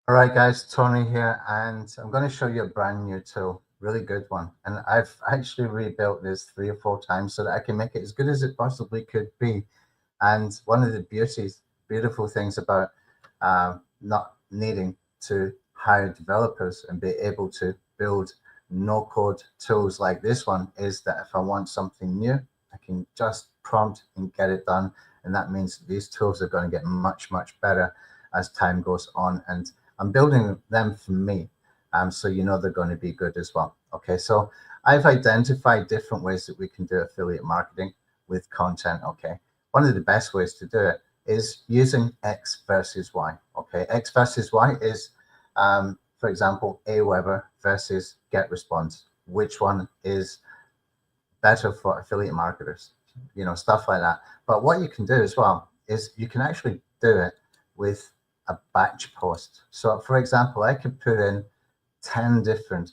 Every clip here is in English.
All right, guys, Tony here, and I'm going to show you a brand new tool, really good one. And I've actually rebuilt this 3 or 4 times so that I can make it as good as it possibly could be. And one of the beautiful things about not needing to hire developers and be able to build no-code tools like this one is that if I want something new, I can just prompt and get it done. And that means these tools are going to get much, much better as time goes on. And I'm building them for me. So you know they're going to be good as well. Okay, so I've identified different ways that we can do affiliate marketing with content. Okay, one of the best ways to do it is using X versus Y. Okay, X versus Y is, for example, Aweber versus GetResponse. Which one is better for affiliate marketers? You know, stuff like that. But what you can do as well is you can actually do it with a batch post. So, for example, I could put in 10 different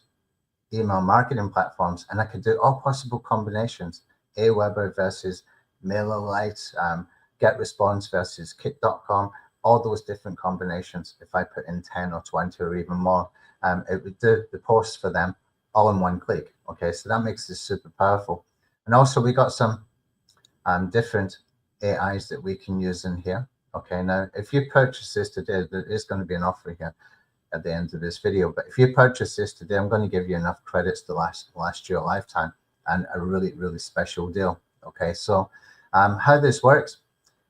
email marketing platforms, and I could do all possible combinations: Aweber versus MailerLite, GetResponse versus Kit.com, all those different combinations. If I put in 10 or 20 or even more, it would do the posts for them all in one click. Okay, so that makes this super powerful. And also we got some different AIs that we can use in here. Okay, now if you purchase this today, there is going to be an offer here at the end of this video. But if you purchase this today, I'm going to give you enough credits to last your lifetime, and a really special deal. Okay, so how this works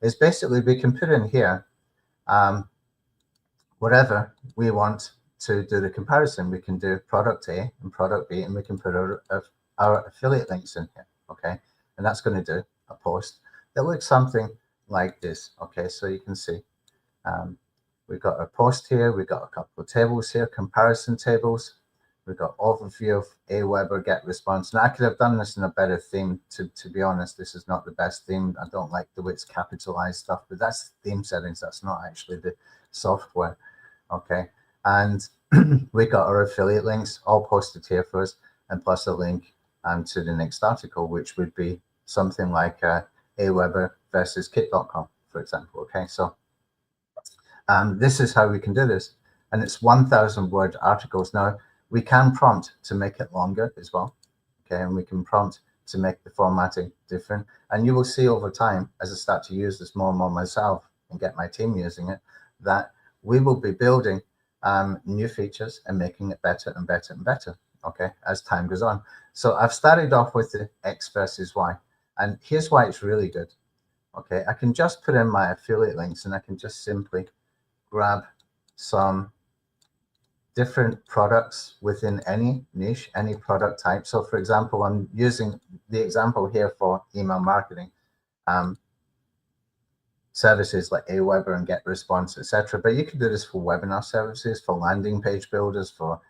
is basically we can put in here whatever we want to do the comparison. We can do product A and product B, and we can put our affiliate links in here. Okay, and that's going to do a post that looks something like this. Okay, so you can see we've got a post here, we've got a couple of tables here, comparison tables, we've got overview of Aweber GetResponse. Now I could have done this in a better theme, to be honest. This is not the best theme. I don't like the way it's capitalized stuff, but that's theme settings, that's not actually the software. Okay, and we got our affiliate links all posted here for us, and plus a link to the next article, which would be something like Aweber versus Kit.com, for example. Okay, so this is how we can do this, and it's 1,000 word articles. Now we can prompt to make it longer as well. Okay, and we can prompt to make the formatting different, and you will see over time, as I start to use this more and more myself and get my team using it, that we will be building new features and making it better and better and better, okay, as time goes on. So I've started off with the X versus Y, and here's why it's really good. Okay, I can just put in my affiliate links, and I can just simply grab some different products within any niche, any product type. So for example, I'm using the example here for email marketing services like Aweber and GetResponse, etc. But you can do this for webinar services, for landing page builders, for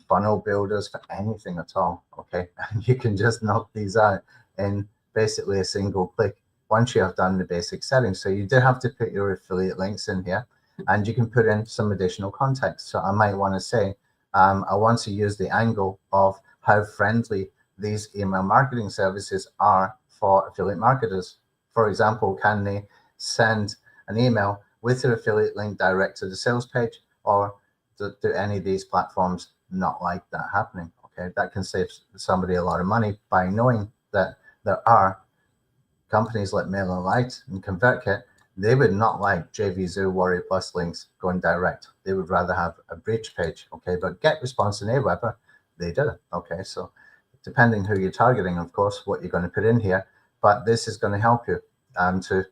funnel builders, for anything at all. Okay, and you can just knock these out in basically a single click once you have done the basic settings. So you do have to put your affiliate links in here, and you can put in some additional context. So I might want to say, I want to use the angle of how friendly these email marketing services are for affiliate marketers. For example, can they send an email with their affiliate link direct to the sales page, or do any of these platforms not like that happening? Okay, that can save somebody a lot of money by knowing that there are companies like MailerLite and ConvertKit. They would not like JVZoo, Warrior Plus links going direct. They would rather have a bridge page. Okay, but GetResponse and Aweber, they do. Okay, so depending who you're targeting, of course, what you're going to put in here, but this is going to help you to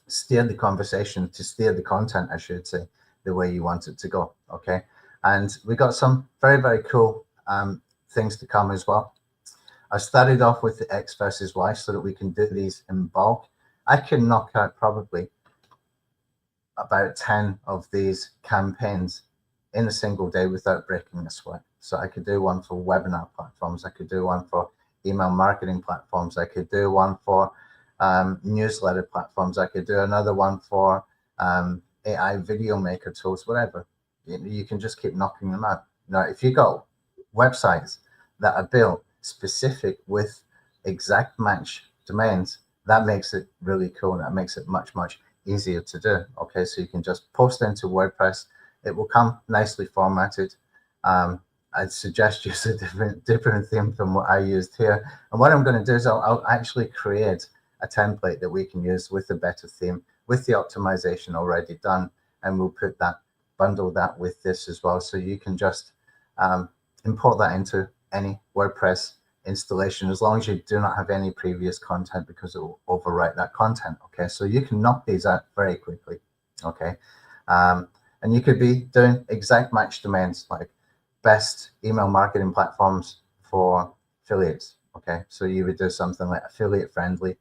steer the conversation, to steer the content, I should say, the way you want it to go. Okay, and we got some very cool things to come as well. I started off with the X versus Y so that we can do these in bulk. I can knock out probably about 10 of these campaigns in a single day without breaking a sweat. So I could do one for webinar platforms, I could do one for email marketing platforms, I could do one for newsletter platforms, I could do another one for AI video maker tools, whatever. You can just keep knocking them out. Now, if you got websites that are built specific with exact match domains, that makes it really cool. That makes it much easier to do. Okay, so you can just post into WordPress, it will come nicely formatted. I'd suggest use a different theme from what I used here. And what I'm going to do is I'll actually create a template that we can use with a better theme, with the optimization already done, and we'll put that, bundle that with this as well. So you can just import that into any WordPress installation, as long as you do not have any previous content, because it will overwrite that content. Okay, so you can knock these out very quickly. Okay, and you could be doing exact match domains, like best email marketing platforms for affiliates. Okay, so you would do something like affiliate friendly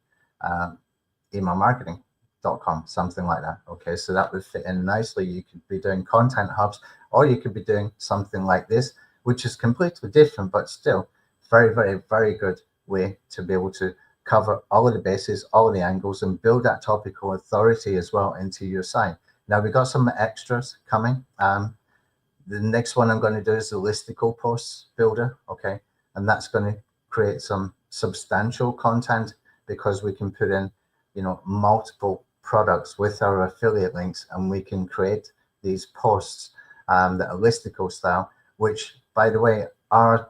email marketing.com, something like that. Okay, so that would fit in nicely. You could be doing content hubs, or you could be doing something like this, which is completely different, but still very, very, very good way to be able to cover all of the bases, all of the angles, and build that topical authority as well into your site. Now we've got some extras coming. The next one I'm going to do is the listicle posts builder. Okay, and that's going to create some substantial content, because we can put in, you know, multiple products with our affiliate links, and we can create these posts that are listicle style, which, by the way, are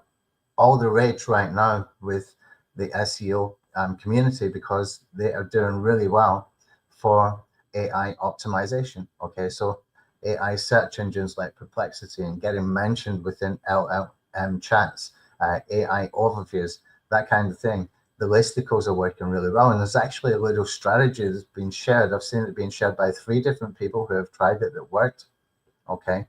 all the rage right now with the SEO community, because they are doing really well for AI optimization. Okay, so AI search engines like Perplexity and getting mentioned within LLM chats, AI overviews, that kind of thing. The listicles are working really well, and there's actually a little strategy that's been shared. I've seen it being shared by 3 different people who have tried it that worked. Okay,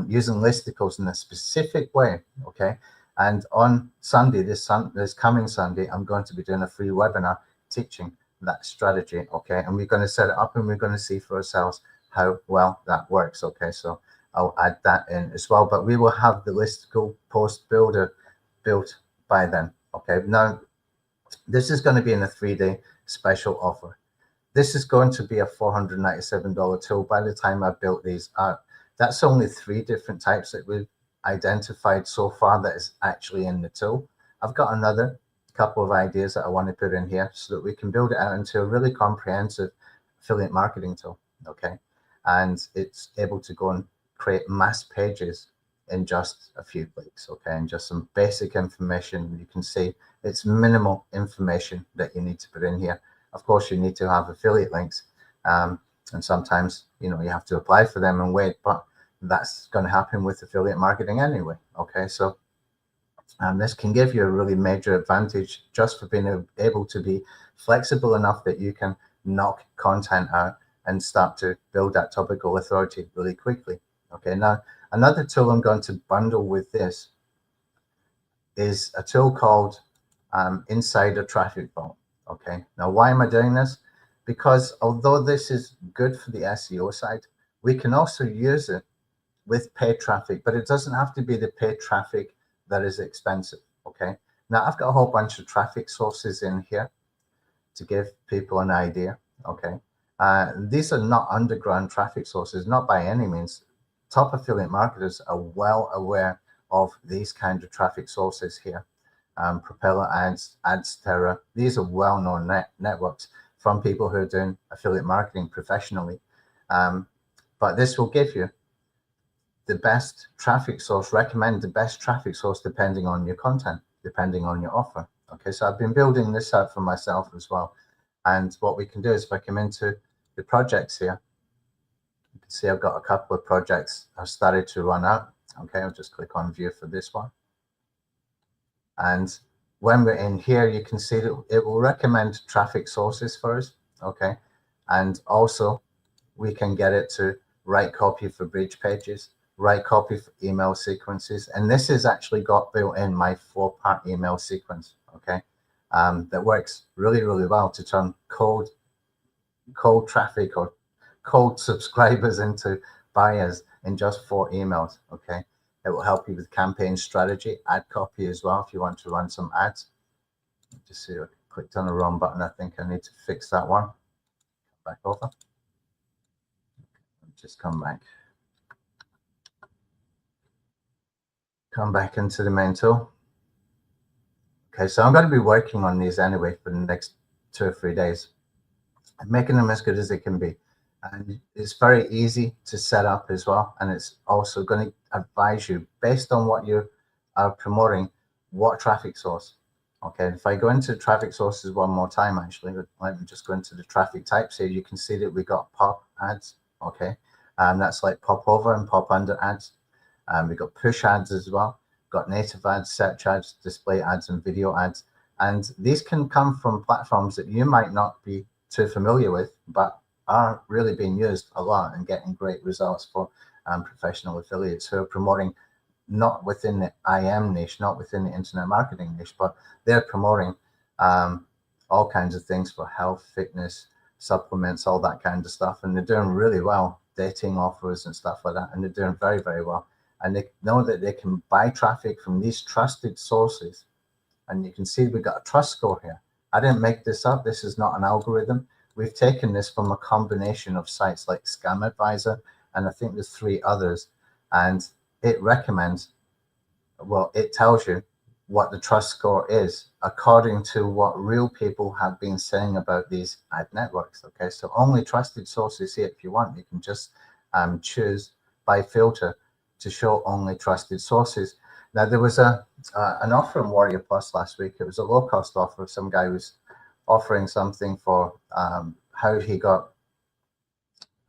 using listicles in a specific way. Okay, and on Sunday, this coming Sunday, I'm going to be doing a free webinar teaching that strategy. Okay, and we're going to set it up, and we're going to see for ourselves how well that works. Okay, so I'll add that in as well, but we will have the listicle post builder built by then. Okay, now this is going to be in a 3-day special offer. This is going to be a $497 tool by the time I built these out. That's only 3 different types that we've identified so far that is actually in the tool. I've got another couple of ideas that I want to put in here so that we can build it out into a really comprehensive affiliate marketing tool. Okay, and it's able to go and create mass pages in just a few clicks. Okay, and just some basic information. You can see it's minimal information that you need to put in here. Of course, you need to have affiliate links, and sometimes, you know, you have to apply for them and wait, but that's going to happen with affiliate marketing anyway. Okay, so this can give you a really major advantage just for being able to be flexible enough that you can knock content out and start to build that topical authority really quickly. Okay, now another tool I'm going to bundle with this is a tool called Insider Traffic Vault. Okay, now why am I doing this? Because although this is good for the SEO side, we can also use it with paid traffic, but it doesn't have to be the paid traffic that is expensive. Okay, now I've got a whole bunch of traffic sources in here to give people an idea. Okay, these are not underground traffic sources, not by any means. Top affiliate marketers are well aware of these kind of traffic sources here. Propeller Ads, AdsTerra, these are well-known networks from people who are doing affiliate marketing professionally. But this will give you the best traffic source, recommend the best traffic source depending on your content, depending on your offer. Okay, so I've been building this out for myself as well. And what we can do is, if I come into the projects here, you can see I've got a couple of projects I've started to run out. Okay, I'll just click on view for this one. And when we're in here, you can see that it will recommend traffic sources for us. Okay, and also we can get it to write copy for bridge pages, write copy for email sequences. And this has actually got built in my 4-part email sequence. Okay, that works really, really well to turn cold traffic or cold subscribers into buyers in just 4 emails. Okay, it will help you with campaign strategy, ad copy as well if you want to run some ads. Just see, I clicked on the wrong button. I think I need to fix that one. Back over. Just come back into the main tool. Okay, so I'm going to be working on these anyway for the next 2 or 3 days, making them as good as they can be. And it's very easy to set up as well. And it's also going to advise you based on what you are promoting, what traffic source. Okay, if I go into traffic sources one more time, actually, let me just go into the traffic types here. You can see that we got pop ads. Okay, and that's like pop over and pop under ads. We got push ads as well. Got native ads, search ads, display ads, and video ads. And these can come from platforms that you might not be too familiar with, but are really being used a lot and getting great results for professional affiliates who are promoting not within the IM niche, not within the internet marketing niche, but they're promoting all kinds of things for health, fitness, supplements, all that kind of stuff. And they're doing really well, dating offers and stuff like that. And they're doing very, very well. And they know that they can buy traffic from these trusted sources. And you can see we got a trust score here. I didn't make this up. This is not an algorithm. We've taken this from a combination of sites like Scam Advisor, and I think there's 3 others. And it recommends, well, it tells you what the trust score is according to what real people have been saying about these ad networks. Okay, so only trusted sources here. If you want, you can just choose by filter to show only trusted sources. Now, there was an offer in Warrior Plus last week. It was a low-cost offer. Some guy was offering something for how he got,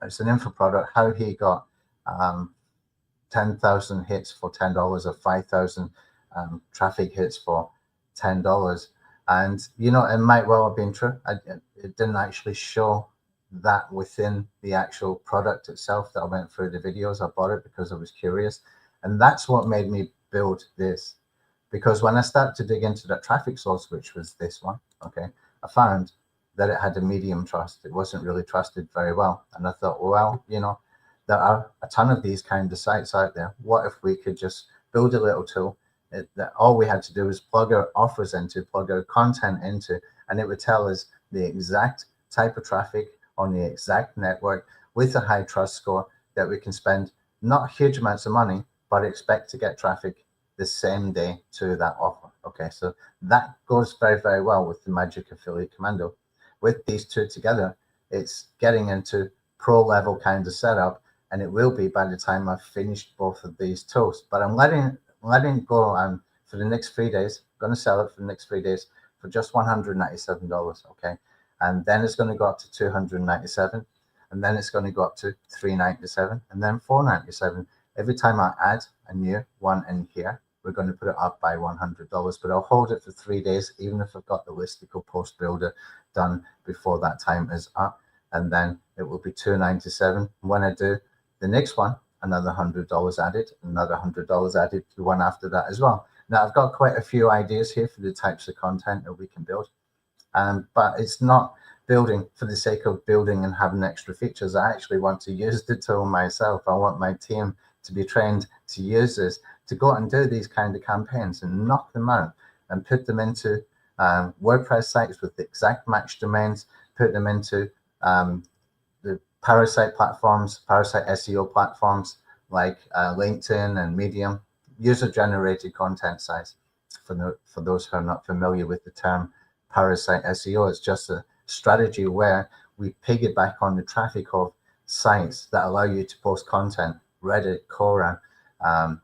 it's an info product, how he got 10,000 hits for $10 or 5,000 traffic hits for $10. And, you know, it might well have been true. It didn't actually show that within the actual product itself that I went through the videos. I bought it because I was curious. And that's what made me build this. Because when I started to dig into that traffic source, which was this one, okay, I found that it had a medium trust. It wasn't really trusted very well. And I thought, well, you know, there are a ton of these kind of sites out there. What if we could just build a little tool that all we had to do was plug our offers into, plug our content into, and it would tell us the exact type of traffic on the exact network with a high trust score that we can spend not huge amounts of money, but expect to get traffic the same day to that offer. Okay, so that goes very, very well with the Magic Affiliate Commando. With these two together, it's getting into pro level kind of setup, and it will be by the time I've finished both of these tools. But I'm letting it go for the next 3 days. I'm going to sell it for the next 3 days for just $197. Okay, and then it's going to go up to $297, and then it's going to go up to $397, and then $497. Every time I add a new one in here, we're going to put it up by $100, but I'll hold it for 3 days, even if I've got the Listicle post builder done before that time is up, and then it will be $297. When I do the next one, another $100 added, another $100 added, the one after that as well. Now, I've got quite a few ideas here for the types of content that we can build, but it's not building for the sake of building and having extra features. I actually want to use the tool myself. I want my team to be trained to use this, to go out and do these kind of campaigns and knock them out and put them into WordPress sites with the exact match domains, put them into the parasite platforms, parasite SEO platforms like LinkedIn and Medium, user-generated content sites. For those who are not familiar with the term parasite SEO, it's just a strategy where we piggyback on the traffic of sites that allow you to post content, Reddit, Quora,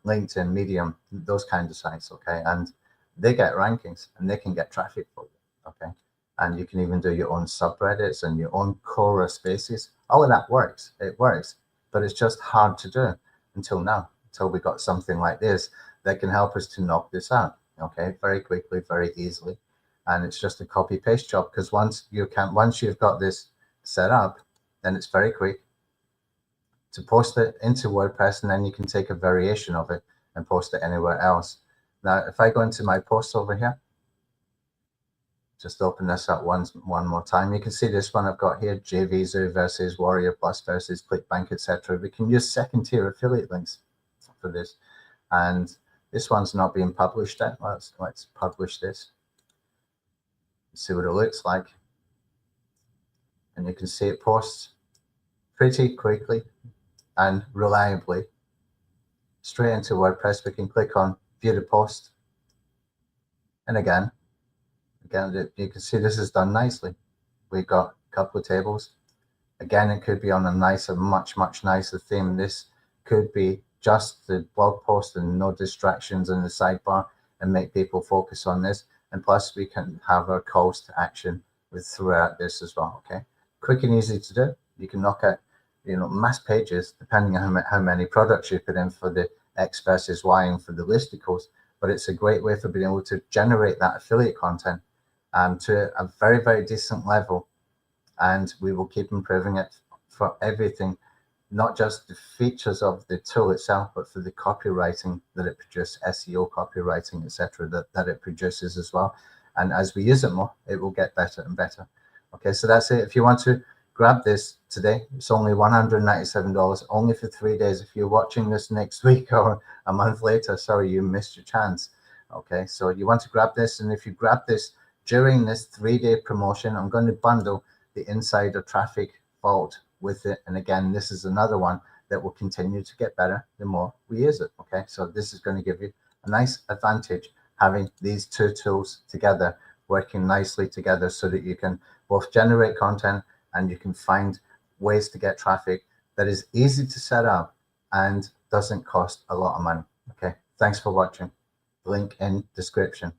LinkedIn, Medium, those kinds of sites, okay? And they get rankings and they can get traffic for you, okay? And you can even do your own subreddits and your own Quora spaces. All of that works. It works, but it's just hard to do until now, until we got something like this that can help us to knock this out, okay? Very quickly, very easily. And it's just a copy paste job, because once you've got this set up, then it's very quick to post it into WordPress, and then you can take a variation of it and post it anywhere else. Now, if I go into my posts over here, just open this up one more time, you can see this one I've got here, JVZoo versus Warrior Plus versus ClickBank, etc. We can use second tier affiliate links for this. And this one's not being published yet. Let's publish this. See what it looks like. And you can see it posts pretty quickly and reliably straight into WordPress. We can click on view the post, and again you can see this is done nicely. We've got a couple of tables, Again, it could be on a nicer, much nicer theme. This could be just the blog post and no distractions in the sidebar, and make people focus on this. And plus we can have our calls to action with throughout this as well. Okay, quick and easy to do. You can knock out, you know, mass pages depending on how many products you put in for the X versus Y and for the listicles. But it's a great way for being able to generate that affiliate content to a very decent level, and we will keep improving it for everything, not just the features of the tool itself, but for the copywriting that it produces, SEO copywriting, etc., that it produces as well. And as we use it more, it will get better and better. Okay, so that's it. If you want to grab this today, it's only $197, only for 3 days. If you're watching this next week or a month later, sorry, you missed your chance. Okay, so you want to grab this, and if you grab this during this 3-day promotion, I'm going to bundle the insider traffic vault with it. And again, this is another one that will continue to get better the more we use it. Okay, so this is going to give you a nice advantage having these two tools together, working nicely together, so that you can both generate content and you can find ways to get traffic that is easy to set up and doesn't cost a lot of money. Okay, thanks for watching. Link in description.